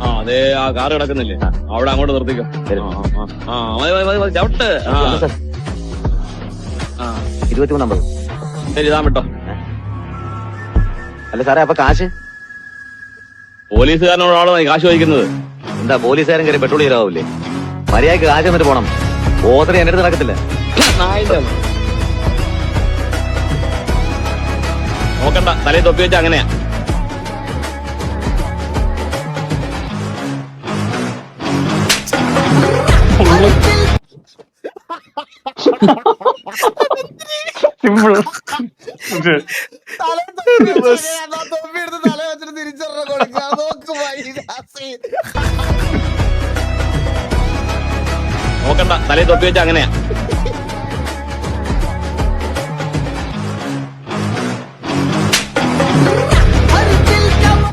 ആ അതെ ആ കാറ് കിടക്കുന്നില്ലേ അവിടെ അങ്ങോട്ട് നിർത്തിക്കോ. ചവിട്ട്. 23 നമ്പർ. ശരി ഇതാ വിട്ടോ. അല്ല സാറേ, അപ്പൊ കാശ്? പോലീസുകാരനോടാണോ നീ കാശ് ചോദിക്കുന്നത്? എന്താ പോലീസുകാരൻ കയറി പെട്രോൾ ചെയ്താവൂലേ? മര്യാദക്ക് കാശ് എന്നിട്ട് പോണം. ഓത്ര എന്റെ അടുത്ത് നടക്കത്തില്ല. നോക്കണ്ട, തലയിൽ തൊപ്പി വെച്ച അങ്ങനെയാ. സിമ്പിൾ. തല വെച്ചിട്ട് തിരിച്ചറിഞ്ഞ കൊടുക്കുക. നോക്കണ്ട, തലയിൽ തൊപ്പി വെച്ച അങ്ങനെയാ.